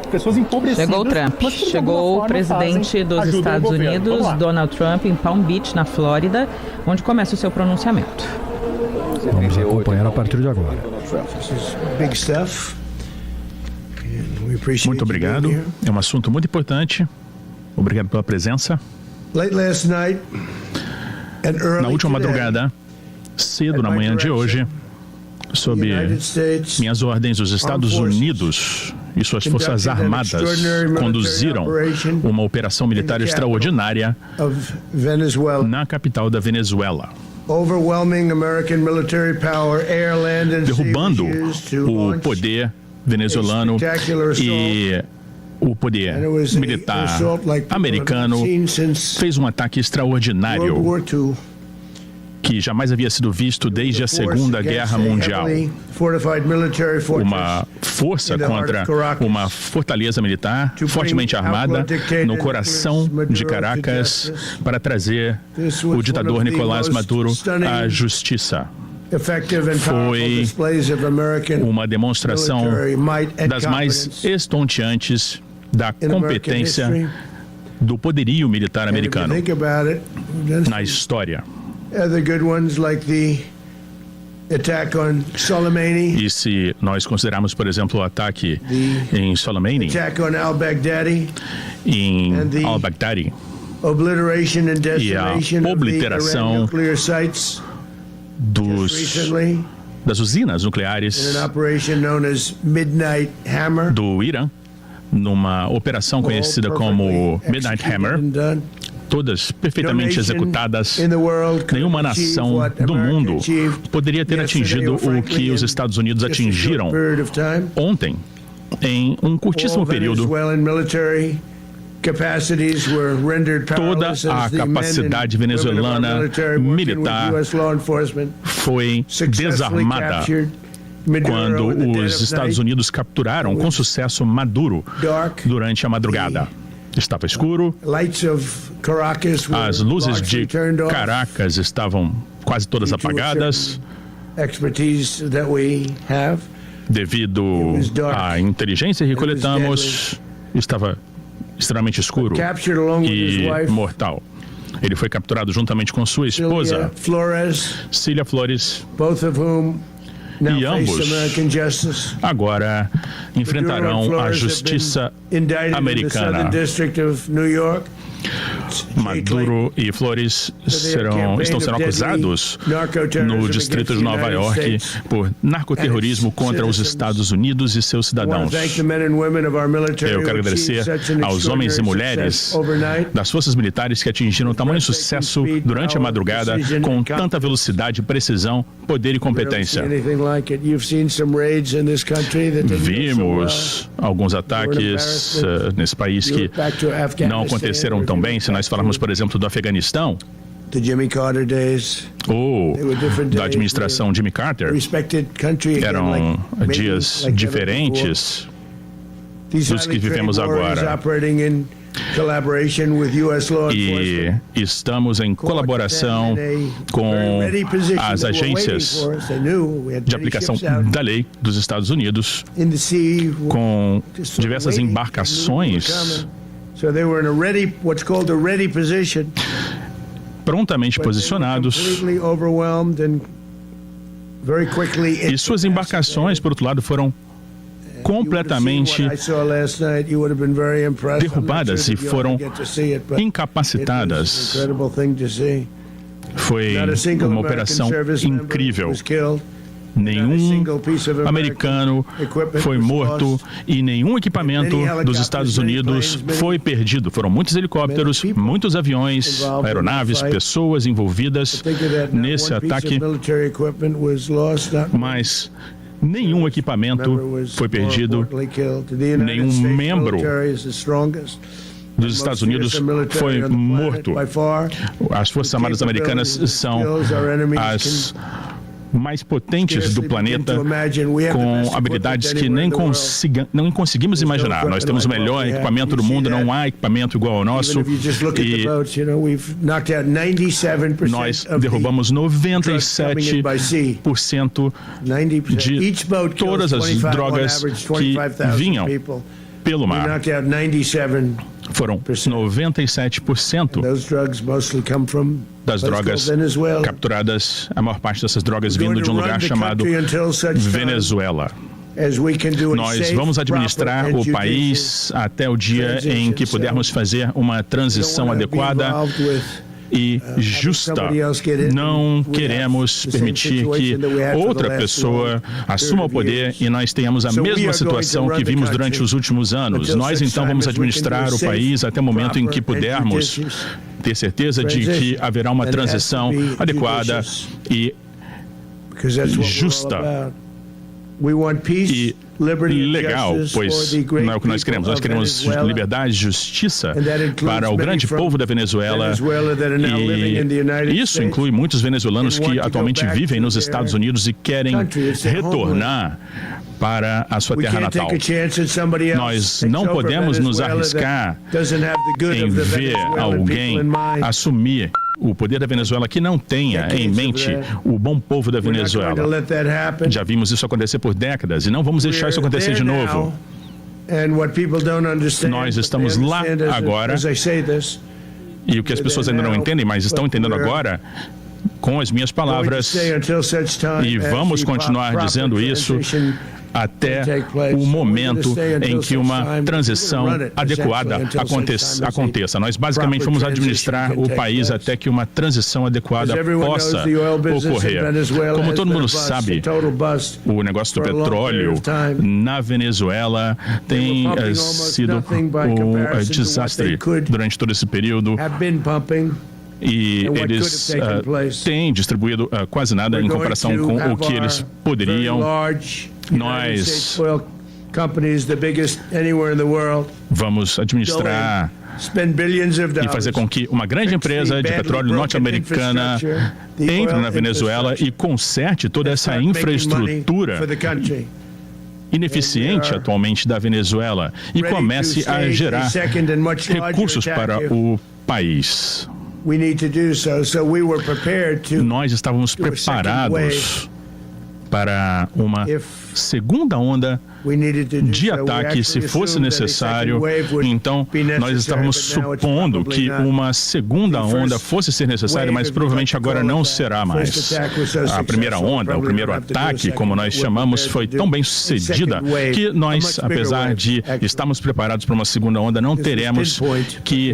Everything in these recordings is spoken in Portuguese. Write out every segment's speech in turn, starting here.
pessoas empobrecidas. Chegou o Trump. Chegou o presidente dos Estados Unidos, Donald Trump, em Palm Beach, na Flórida, onde começa o seu pronunciamento. Vamos acompanhar a partir de agora. Muito obrigado. É um assunto muito importante. Obrigado pela presença. Na última madrugada, cedo na manhã de hoje, sob minhas ordens, os Estados Unidos e suas forças armadas conduziram uma operação militar extraordinária na capital da Venezuela, derrubando o poder venezuelano e o poder militar americano fez um ataque extraordinário que jamais havia sido visto desde a Segunda Guerra Mundial. Uma força contra uma fortaleza militar fortemente armada no coração de Caracas para trazer o ditador Nicolás Maduro à justiça. Foi uma demonstração das mais estonteantes da competência do poderio militar americano na história. E se nós considerarmos, por exemplo, o ataque em Soleimani, em al-Baghdadi, e a obliteração das usinas nucleares do Irã, numa operação conhecida como Midnight Hammer, todas perfeitamente executadas. Nenhuma nação do mundo poderia ter atingido o que os Estados Unidos atingiram ontem, em um curtíssimo período. Toda a capacidade venezuelana militar foi desarmada quando os Estados Unidos capturaram com sucesso Maduro durante a madrugada. Estava escuro, as luzes de Caracas estavam quase todas apagadas, devido à inteligência que coletamos, estava extremamente escuro e mortal. Ele foi capturado juntamente com sua esposa, Cília Flores, e ambos agora enfrentarão a justiça americana. Maduro e Flores estão sendo acusados no distrito de Nova York por narcoterrorismo contra os Estados Unidos e seus cidadãos. Eu quero agradecer aos homens e mulheres das forças militares que atingiram tamanho sucesso durante a madrugada com tanta velocidade, precisão, poder e competência. Vimos alguns ataques nesse país que não aconteceram tão bem. Se nós falarmos, por exemplo, do Afeganistão, ou da administração Jimmy Carter, eram dias diferentes dos que vivemos agora. E estamos em colaboração com as agências de aplicação da lei dos Estados Unidos, com diversas embarcações prontamente posicionados, e suas embarcações, por outro lado, foram completamente derrubadas e foram incapacitadas. Foi uma operação incrível. Nenhum americano foi morto e nenhum equipamento dos Estados Unidos foi perdido. Foram muitos helicópteros, muitos aviões, aeronaves, pessoas envolvidas nesse ataque, mas nenhum equipamento foi perdido, nenhum membro dos Estados Unidos foi morto. As Forças Armadas Americanas são as mais potentes do planeta, com habilidades que nem conseguimos imaginar. Nós temos o melhor equipamento do mundo, não há equipamento igual ao nosso, e nós derrubamos 97% de todas as drogas que vinham pelo mar. Foram 97% das drogas capturadas, a maior parte dessas drogas vindo de um lugar chamado Venezuela. Nós vamos administrar o país até o dia em que pudermos fazer uma transição adequada e justa. Não queremos permitir que outra pessoa assuma o poder e nós tenhamos a mesma situação que vimos durante os últimos anos. Nós, então, vamos administrar o país até o momento em que pudermos ter certeza de que haverá uma transição adequada e justa e legal, pois não é o que nós queremos. Nós queremos liberdade e justiça para o grande povo da Venezuela, e isso inclui muitos venezuelanos que atualmente vivem nos Estados Unidos e querem retornar para a sua terra natal. Nós não podemos nos arriscar em ver alguém assumir o poder da Venezuela que não tenha em mente o bom povo da Venezuela. Já vimos isso acontecer por décadas e não vamos deixar isso acontecer de novo. Nós estamos lá agora, e o que as pessoas ainda não entendem, mas estão entendendo agora, com as minhas palavras, e vamos continuar dizendo isso até o momento em que uma transição adequada aconteça. Nós basicamente vamos administrar o país até que uma transição adequada possa ocorrer. Como todo mundo sabe, o negócio do petróleo na Venezuela tem sido um desastre durante todo esse período. E eles têm distribuído quase nada em comparação com o que eles poderiam. Nós vamos administrar e fazer com que uma grande empresa de petróleo norte-americana entre na Venezuela e conserte toda essa infraestrutura ineficiente atualmente da Venezuela e comece a gerar recursos para o país. Nós estávamos preparados para uma segunda onda de ataque, se fosse necessário. Então, nós estávamos supondo que uma segunda onda fosse ser necessária, mas provavelmente agora não será mais. A primeira onda, o primeiro ataque, como nós chamamos, foi tão bem sucedida que nós, apesar de estarmos preparados para uma segunda onda, não teremos que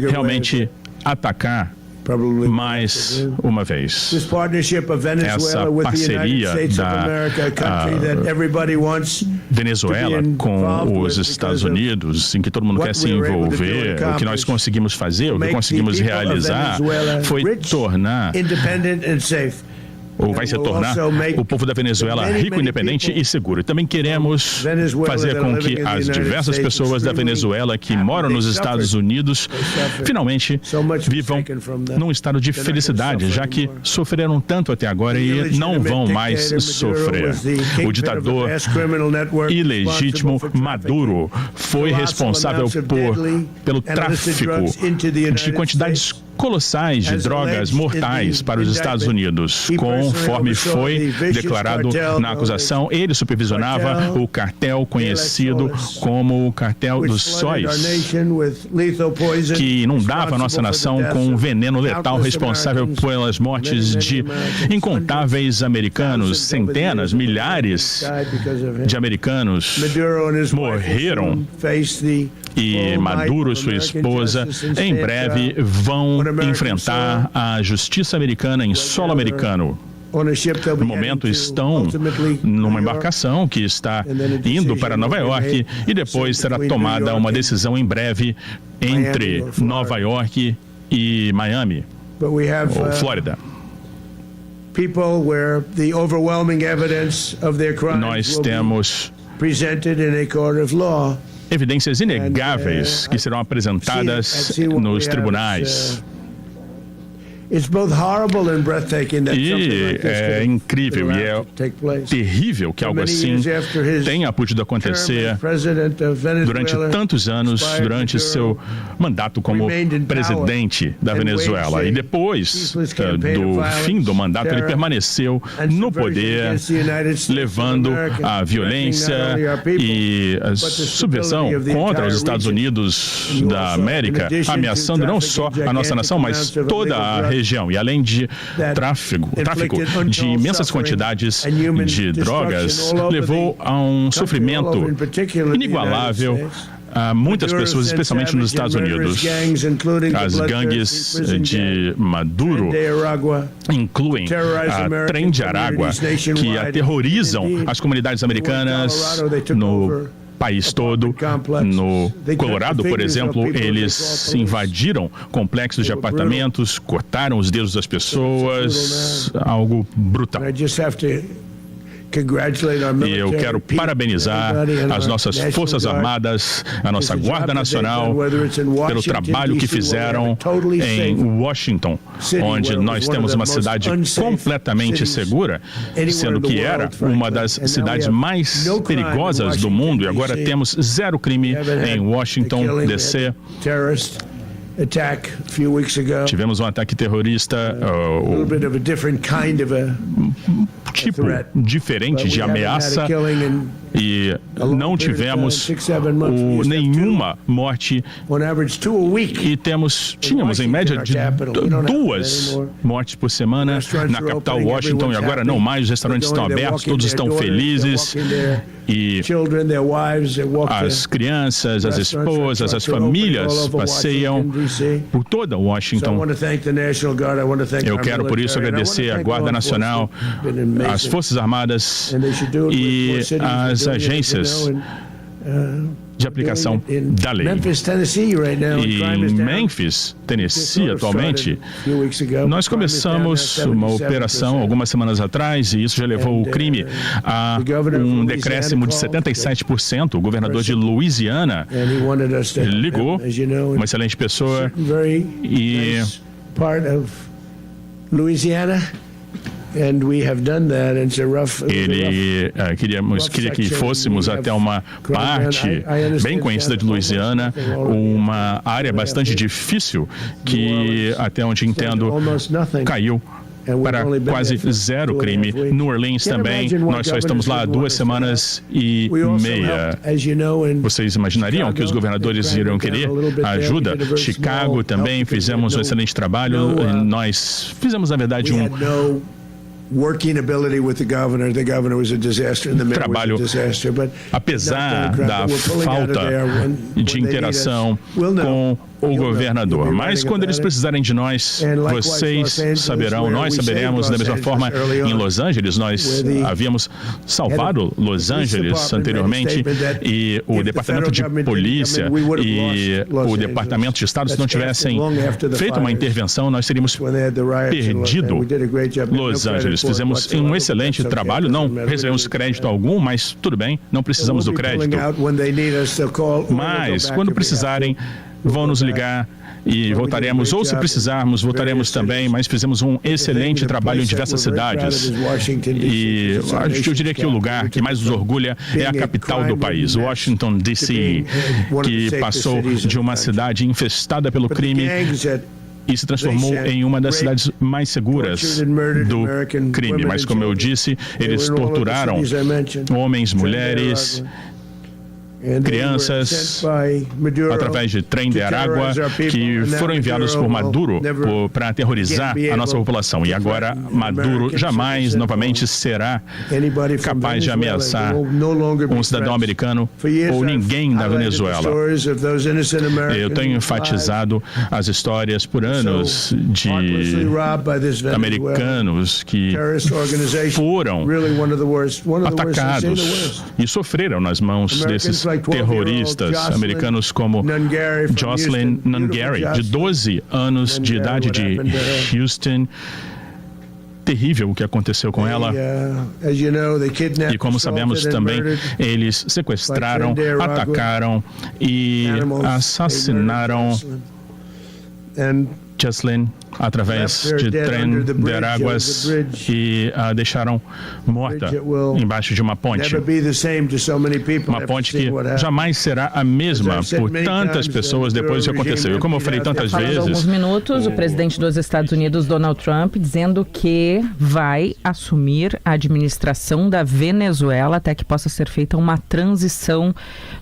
realmente atacar mais uma vez. Essa parceria da Venezuela com os Estados Unidos, em que todo mundo quer se envolver, o que nós conseguimos fazer, o que conseguimos realizar, foi tornar ou vai se tornar o povo da Venezuela rico, independente e seguro. E também queremos fazer com que as diversas pessoas da Venezuela que moram nos Estados Unidos finalmente vivam num estado de felicidade, já que sofreram tanto até agora e não vão mais sofrer. O ditador ilegítimo Maduro foi responsável pelo tráfico de quantidades colossais de drogas mortais para os Estados Unidos. Conforme foi declarado na acusação, ele supervisionava o cartel conhecido como o cartel dos sóis, que inundava a nossa nação com um veneno letal responsável pelas mortes de incontáveis americanos. Centenas, milhares de americanos morreram. E Maduro e sua esposa, em breve, vão enfrentar a justiça americana em solo americano. No momento estão numa embarcação que está indo para Nova York e depois será tomada uma decisão em breve entre Nova York e Miami, ou Flórida. Nós temos evidências inegáveis que serão apresentadas nos tribunais. E é incrível e é terrível que algo assim tenha podido acontecer durante tantos anos, durante seu mandato como presidente da Venezuela. E depois do fim do mandato, ele permaneceu no poder, levando a violência e a subversão contra os Estados Unidos da América, ameaçando não só a nossa nação, mas toda a região. E além de tráfico de imensas quantidades de drogas, levou a um sofrimento inigualável a muitas pessoas, especialmente nos Estados Unidos. As gangues de Maduro incluem a Trem de Aragua, que aterrorizam as comunidades americanas no país todo. No Colorado, por exemplo, eles invadiram complexos de apartamentos, cortaram os dedos das pessoas, algo brutal. E eu quero parabenizar as nossas Forças Armadas, a nossa Guarda Nacional, pelo trabalho que fizeram em Washington, onde nós temos uma cidade completamente segura, sendo que era uma das cidades mais perigosas do mundo, e agora temos zero crime em Washington, D.C. Tivemos um ataque terrorista, tipo diferente de ameaça, e não tivemos nenhuma morte, e tínhamos em média de 2 mortes por semana na capital Washington, e agora não mais. Os restaurantes estão abertos, todos estão felizes, e as crianças, as esposas, as famílias passeiam por toda Washington. Eu quero, por isso, agradecer à Guarda Nacional, às Forças Armadas e às agências de aplicação da lei. E em Memphis, Tennessee, atualmente, nós começamos uma operação algumas semanas atrás, e isso já levou o crime a um decréscimo de 77%. O governador de Louisiana ligou, uma excelente pessoa, e ele queria que fôssemos até uma parte bem conhecida de Louisiana, uma área bastante difícil que, até onde entendo, caiu para quase zero crime. New Orleans também, nós só estamos lá há 2 semanas e meia. Vocês imaginariam que os governadores iriam querer ajuda? Chicago também, fizemos um excelente trabalho. Nós fizemos, na verdade, trabalho, apesar da falta de interação com o governador. Mas quando eles precisarem de nós, vocês saberão, nós saberemos. Da mesma forma, em Los Angeles, nós havíamos salvado Los Angeles anteriormente, e o Departamento de Polícia e o Departamento de Estado, se não tivessem feito uma intervenção, nós teríamos perdido Los Angeles. Fizemos um excelente trabalho, não recebemos crédito algum, mas tudo bem, não precisamos do crédito. Mas, quando precisarem, vão nos ligar e voltaremos, ou se precisarmos, voltaremos também, mas fizemos um excelente trabalho em diversas cidades. E acho que eu diria que o lugar que mais nos orgulha é a capital do país, Washington, D.C., que passou de uma cidade infestada pelo crime e se transformou em uma das cidades mais seguras do crime. Mas, como eu disse, eles torturaram homens, mulheres, crianças, através de Trem de Aragua, que foram enviados por Maduro para aterrorizar a nossa população. E agora Maduro jamais novamente será capaz de ameaçar um cidadão americano ou ninguém da Venezuela. Eu tenho enfatizado as histórias por anos de americanos que foram atacados e sofreram nas mãos desses terroristas americanos, como Jocelyn Nungary, de 12 anos de idade, de Houston. Terrível o que aconteceu com ela. E, como sabemos também, eles sequestraram, atacaram e assassinaram Jocelyn através de trem de águas e a deixaram morta embaixo de uma ponte. Uma ponte que jamais será a mesma por tantas pessoas depois do que aconteceu. E como eu falei tantas vezes... Há alguns minutos, o presidente dos Estados Unidos, Donald Trump, dizendo que vai assumir a administração da Venezuela até que possa ser feita uma transição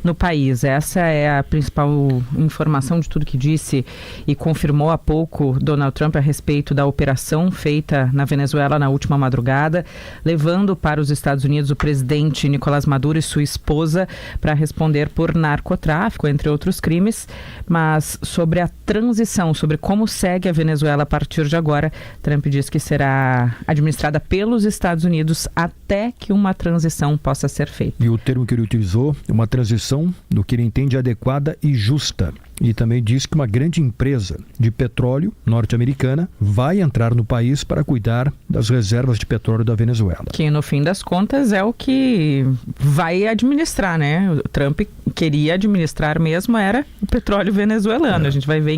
no país. Essa é a principal informação de tudo que disse e confirmou há pouco Donald Trump a respeito da operação feita na Venezuela na última madrugada, levando para os Estados Unidos o presidente Nicolás Maduro e sua esposa para responder por narcotráfico, entre outros crimes. Mas sobre a transição, sobre como segue a Venezuela a partir de agora, Trump diz que será administrada pelos Estados Unidos até que uma transição possa ser feita. E o termo que ele utilizou é uma transição do que ele entende adequada e justa. E também diz que uma grande empresa de petróleo norte-americana vai entrar no país para cuidar das reservas de petróleo da Venezuela. Que no fim das contas é o que vai administrar, né? O Trump queria administrar mesmo, era o petróleo venezuelano. A gente vai ver